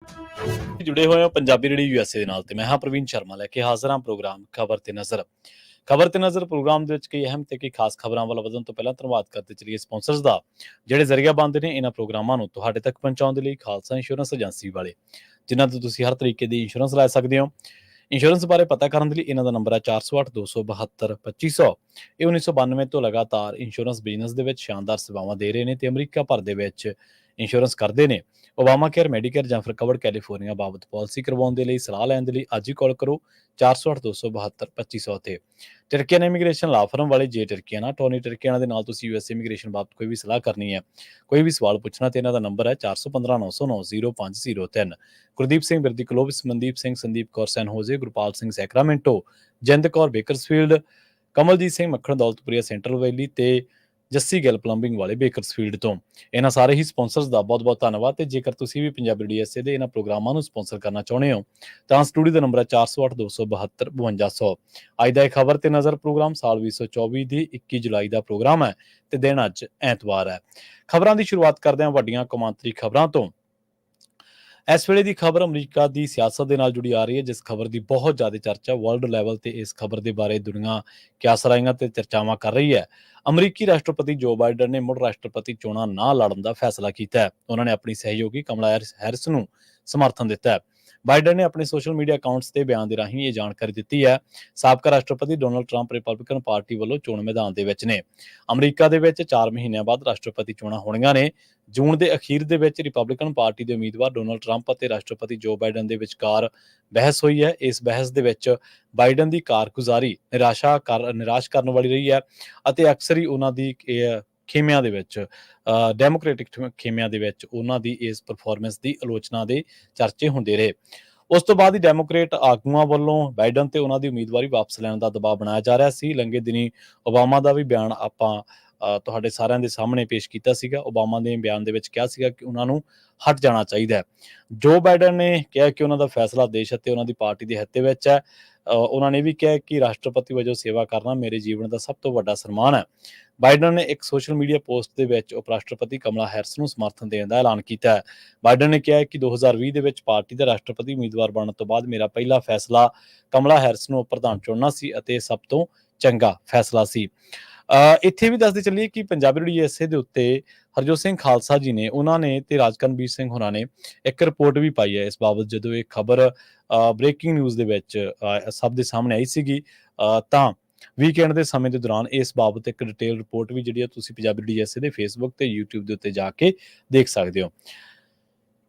जुड़े हुए हो पंजाबी रेडियो यूएसए ਦੇ ਨਾਲ ਤੇ ਮੈਂ ਹਾਂ ਪ੍ਰਵੀਨ ਸ਼ਰਮਾ ਲੈ ਕੇ ਹਾਜ਼ਰ ਹਾਂ ਪ੍ਰੋਗਰਾਮ ਖਬਰ ਤੇ ਨਜ਼ਰ ਪ੍ਰੋਗਰਾਮ ਦੇ ਵਿੱਚ ਕਈ ਅਹਿਮ ਤੇ ਕਈ ਖਾਸ ਖਬਰਾਂ ਵੱਲ ਵਧਣ ਤੋਂ ਪਹਿਲਾਂ ਧੰਨਵਾਦ ਕਰਦੇ ਚਲੀਏ ਸਪਾਂਸਰਸ ਦਾ ਜਿਹੜੇ ਜ਼ਰੀਆ ਬਣਦੇ ਨੇ ਇਹਨਾਂ ਪ੍ਰੋਗਰਾਮਾਂ ਨੂੰ ਤੁਹਾਡੇ ਤੱਕ ਪਹੁੰਚਾਉਣ ਦੇ ਲਈ ਖਾਲਸਾ ਇੰਸ਼ੋਰੈਂਸ ਏਜੰਸੀ ਵਾਲੇ ਜਿਨ੍ਹਾਂ ਤੋਂ ਤੁਸੀਂ ਹਰ ਤਰੀਕੇ ਦੀ ਇੰਸ਼ੋਰੈਂਸ ਲੈ ਸਕਦੇ ਹੋ। ਇੰਸ਼ੋਰੈਂਸ ਬਾਰੇ ਪਤਾ ਕਰਨ ਦੇ ਲਈ ਇਹਨਾਂ ਦਾ ਨੰਬਰ ਹੈ 408 272 2500। ਇਹ 1992 ਤੋਂ ਲਗਾਤਾਰ ਇੰਸ਼ੋਰੈਂਸ ਬਿਜ਼ਨਸ ਦੇ ਵਿੱਚ ਸ਼ਾਨਦਾਰ ਸੇਵਾਵਾਂ ਦੇ ਰਹੇ ਨੇ ਤੇ ਅਮਰੀਕਾ ਭਰ ਦੇ ਵਿੱਚ ਇੰਸ਼ੋਰੈਂਸ ਕਰਦੇ ਨੇ। ਓਬਾਮਾ ਕੇਅਰ, ਮੈਡੀਕੇਅਰ ਜਾਂ ਫਿਰ ਕਵਰਡ ਕੈਲੀਫੋਰਨੀਆ ਬਾਬਤ ਪਾਲਿਸੀ ਕਰਵਾਉਣ ਦੇ ਲਈ ਸਲਾਹ ਲੈਣ ਦੇ ਲਈ ਅੱਜ ਹੀ ਕਾਲ ਕਰੋ 408 272 2500 ਤੇ। ਟਰਕੀਅਨ ਇਮੀਗ੍ਰੇਸ਼ਨ ਲਾ ਫਰਮ ਵਾਲੇ ਜੇ ਟਰਕੀਆਨਾ ਟੋਨੀ ਟਰਕੀਆਨਾ ਦੇ ਨਾਲ ਤੁਸੀਂ ਯੂਐਸ ਇਮੀਗ੍ਰੇਸ਼ਨ ਬਾਬਤ ਕੋਈ ਵੀ ਸਲਾਹ ਕਰਨੀ ਹੈ, ਕੋਈ ਵੀ ਸਵਾਲ ਪੁੱਛਣਾ ਤੇ ਇਹਨਾਂ ਦਾ ਨੰਬਰ ਹੈ 415 909 0503। ਗੁਰਦੀਪ ਸਿੰਘ ਬਿਰਦੀ ਕਲੋਬਸ, ਮਨਦੀਪ ਸਿੰਘ, ਸੰਦੀਪ ਕੌਰ ਸੈਨ ਹੋਜ਼ੇ, ਗੁਰਪਾਲ ਸਿੰਘ ਸੈਕਰਾਮੈਂਟੋ, ਜਿੰਦ ਕੌਰ ਬੇਕਰਸਫੀਲਡ, ਕਮਲਜੀਤ ਸਿੰਘ ਮੱਖਣ ਦੌਲਤਪੁਰੀਆ ਸੈਂਟਰਲ ਵੈਲੀ ਤੇ ਜੱਸੀ ਗਿੱਲ ਪਲੰਬਿੰਗ ਵਾਲੇ ਬੇਕਰਸਫੀਲਡ ਤੋਂ। ਇਹਨਾਂ ਸਾਰੇ ਹੀ ਸਪਾਂਸਰਸ ਦਾ ਬਹੁਤ-ਬਹੁਤ ਧੰਨਵਾਦ। ਤੇ ਜੇਕਰ ਤੁਸੀਂ ਵੀ ਪੰਜਾਬੀ ਡੀਐਸਏ ਦੇ ਇਹਨਾਂ ਪ੍ਰੋਗਰਾਮਾਂ ਨੂੰ ਸਪਾਂਸਰ ਕਰਨਾ ਚਾਹੁੰਦੇ ਹੋ ਤਾਂ ਸਟੂਡੀਓ ਦਾ ਨੰਬਰ ਹੈ 408 272 5200। ਅੱਜ ਦਾ ਇਹ ਖਬਰ ਤੇ ਨਜ਼ਰ ਪ੍ਰੋਗਰਾਮ ਸਾਲ 2024 ਦੀ 21 ਜੁਲਾਈ ਦਾ ਪ੍ਰੋਗਰਾਮ ਹੈ ਤੇ ਦਿਨ ਅੱਜ ਐਤਵਾਰ ਹੈ। ਖਬਰਾਂ ਦੀ ਸ਼ੁਰੂਆਤ ਕਰਦੇ ਹਾਂ ਵੱਡੀਆਂ ਕੌਮਾਂਤਰੀ ਖਬਰਾਂ ਤੋਂ। ਇਸ ਵੇਲੇ ਦੀ ਖਬਰ ਅਮਰੀਕਾ ਦੀ ਸਿਆਸਤ ਦੇ ਨਾਲ ਜੁੜੀ ਆ ਰਹੀ ਹੈ, ਜਿਸ ਖਬਰ ਦੀ ਬਹੁਤ ਜ਼ਿਆਦਾ ਚਰਚਾ ਵਰਲਡ ਲੈਵਲ ਤੇ ਇਸ ਖਬਰ ਦੇ ਬਾਰੇ ਦੁਨੀਆ ਕਿਆਸਰਾਈਆਂ ਤੇ ਚਰਚਾਵਾਂ ਕਰ ਰਹੀ ਹੈ। ਅਮਰੀਕੀ ਰਾਸ਼ਟਰਪਤੀ ਜੋ ਬਾਈਡਨ ਨੇ ਮੁੜ ਰਾਸ਼ਟਰਪਤੀ ਚੋਣਾਂ ਨਾ ਲੜਨ ਦਾ ਫੈਸਲਾ ਕੀਤਾ ਹੈ। ਉਹਨਾਂ ਨੇ ਆਪਣੀ ਸਹਿਯੋਗੀ ਕਮਲਾ ਹੈਰਿਸ ਨੂੰ ਸਮਰਥਨ ਦਿੱਤਾ ਹੈ। ਬਾਈਡਨ ਨੇ ਆਪਣੇ ਸੋਸ਼ਲ ਮੀਡੀਆ ਅਕਾਊਂਟਸ ਤੇ ਬਿਆਨ ਦੇ ਰਾਹੀਂ ਇਹ ਜਾਣਕਾਰੀ ਦਿੱਤੀ ਹੈ। ਸਾਬਕਾ ਰਾਸ਼ਟਰਪਤੀ ਡੋਨਲਡ ਟਰੰਪ ਰਿਪਬਲਿਕਨ ਪਾਰਟੀ ਵੱਲੋਂ ਚੋਣ ਮੈਦਾਨ ਦੇ ਵਿੱਚ ਨੇ। ਅਮਰੀਕਾ ਦੇ ਵਿੱਚ 4 ਮਹੀਨਿਆਂ ਬਾਅਦ ਰਾਸ਼ਟਰਪਤੀ ਚੋਣਾਂ ਹੋਣੀਆਂ ਨੇ। ਜੂਨ ਦੇ ਅਖੀਰ ਦੇ ਵਿੱਚ ਰਿਪਬਲਿਕਨ ਪਾਰਟੀ ਦੇ ਉਮੀਦਵਾਰ ਡੋਨਲਡ ਟਰੰਪ ਅਤੇ ਰਾਸ਼ਟਰਪਤੀ ਜੋ ਬਾਈਡਨ ਦੇ ਵਿਚਕਾਰ ਬਹਿਸ ਹੋਈ ਹੈ। ਇਸ ਬਹਿਸ ਦੇ ਵਿੱਚ ਬਾਈਡਨ ਦੀ ਕਾਰਗੁਜ਼ਾਰੀ ਨਿਰਾਸ਼ ਕਰਨ ਵਾਲੀ ਰਹੀ ਹੈ ਅਤੇ ਅਕਸਰ ਹੀ ਉਹਨਾਂ ਦੀ ਖੇਮਿਆਂ ਦੇ ਵਿੱਚ ਡੈਮੋਕ੍ਰੈਟਿਕ ਖੇਮਿਆਂ ਦੇ ਵਿੱਚ ਉਹਨਾਂ ਦੀ ਇਸ ਪਰਫਾਰਮੈਂਸ ਦੀ ਆਲੋਚਨਾ ਦੇ ਚਰਚੇ ਹੁੰਦੇ ਰਹੇ। ਉਸ ਤੋਂ ਬਾਅਦ ਹੀ ਡੈਮੋਕ੍ਰੇਟ ਆਗੂਆਂ ਵੱਲੋਂ ਬਾਈਡਨ ਤੇ ਉਹਨਾਂ ਦੀ ਉਮੀਦਵਾਰੀ ਵਾਪਸ ਲੈਣ ਦਾ ਦਬਾਅ ਬਣਾਇਆ ਜਾ ਰਿਹਾ ਸੀ। ਲੰਘੇ ਦਿਨੀ ਓਬਾਮਾ ਦਾ ਵੀ ਬਿਆਨ ਆਪਾਂ ਤੁਹਾਡੇ ਸਾਰਿਆਂ ਦੇ ਸਾਹਮਣੇ ਪੇਸ਼ ਕੀਤਾ ਸੀਗਾ। ਓਬਾਮਾ ਦੇ ਬਿਆਨ ਦੇ ਵਿੱਚ ਕਿਹਾ ਸੀਗਾ ਕਿ ਉਹਨਾਂ ਨੂੰ ਹਟ ਜਾਣਾ ਚਾਹੀਦਾ ਹੈ। ਜੋ ਬਾਈਡਨ ਨੇ ਕਿਹਾ ਕਿ ਉਹਨਾਂ ਦਾ ਫੈਸਲਾ ਦੇਸ਼ ਅਤੇ ਉਹਨਾਂ ਦੀ ਪਾਰਟੀ ਦੇ ਹਿੱਤ ਵਿੱਚ ਹੈ। ਉਹਨਾਂ ਨੇ ਵੀ ਕਿਹਾ ਕਿ ਰਾਸ਼ਟਰਪਤੀ ਵਜੋਂ ਸੇਵਾ ਕਰਨਾ ਮੇਰੇ ਜੀਵਨ ਦਾ ਸਭ ਤੋਂ ਵੱਡਾ ਸਨਮਾਨ ਹੈ। ਬਾਈਡਨ ਨੇ ਇੱਕ ਸੋਸ਼ਲ ਮੀਡੀਆ ਪੋਸਟ ਦੇ ਵਿੱਚ ਉਪ ਰਾਸ਼ਟਰਪਤੀ ਕਮਲਾ ਹੈਰਿਸ ਨੂੰ ਸਮਰਥਨ ਦੇਣ ਦਾ ਐਲਾਨ ਕੀਤਾ ਹੈ। ਬਾਈਡਨ ਨੇ ਕਿਹਾ ਕਿ 2020 ਦੇ ਵਿੱਚ ਪਾਰਟੀ ਦਾ ਰਾਸ਼ਟਰਪਤੀ ਉਮੀਦਵਾਰ ਬਣਨ ਤੋਂ ਬਾਅਦ ਮੇਰਾ ਪਹਿਲਾ ਫੈਸਲਾ ਕਮਲਾ ਹੈਰਿਸ ਨੂੰ ਪ੍ਰਧਾਨ ਚੁਣਨਾ ਸੀ ਅਤੇ ਇਹ ਸਭ ਤੋਂ ਚੰਗਾ ਫੈਸਲਾ ਸੀ। ਇੱਥੇ ਵੀ ਦੱਸਦੇ ਚੱਲੀਏ ਕਿ ਪੰਜਾਬੀ ਰੇਡੀਓ ਏਐਸਏ ਦੇ ਉੱਤੇ ਹਰਜੋਤ ਸਿੰਘ ਖਾਲਸਾ ਜੀ ਨੇ, ਉਹਨਾਂ ਨੇ ਤੇ ਰਾਜਕਰਨਵੀਰ ਸਿੰਘ ਹੋਰਾਂ ਨੇ ਇੱਕ ਰਿਪੋਰਟ ਵੀ ਪਾਈ ਹੈ ਇਸ ਬਾਬਤ। ਜਦੋਂ ਇਹ ਖਬਰ ਬ੍ਰੇਕਿੰਗ ਨਿਊਜ਼ ਦੇ ਵਿੱਚ ਸਭ ਦੇ ਸਾਹਮਣੇ ਆਈ ਸੀਗੀ ਤਾਂ ਵੀਕਐਂਡ ਦੇ ਸਮੇਂ ਦੇ ਦੌਰਾਨ ਇਸ ਬਾਬਤ ਇੱਕ ਡਿਟੇਲ ਰਿਪੋਰਟ ਵੀ ਜਿਹੜੀ ਹੈ ਤੁਸੀਂ ਪੰਜਾਬੀ ਰੇਡੀਓ ਏਐਸਏ ਦੇ ਫੇਸਬੁੱਕ ਤੇ YouTube ਦੇ ਉੱਤੇ ਜਾ ਕੇ ਦੇਖ ਸਕਦੇ ਹੋ।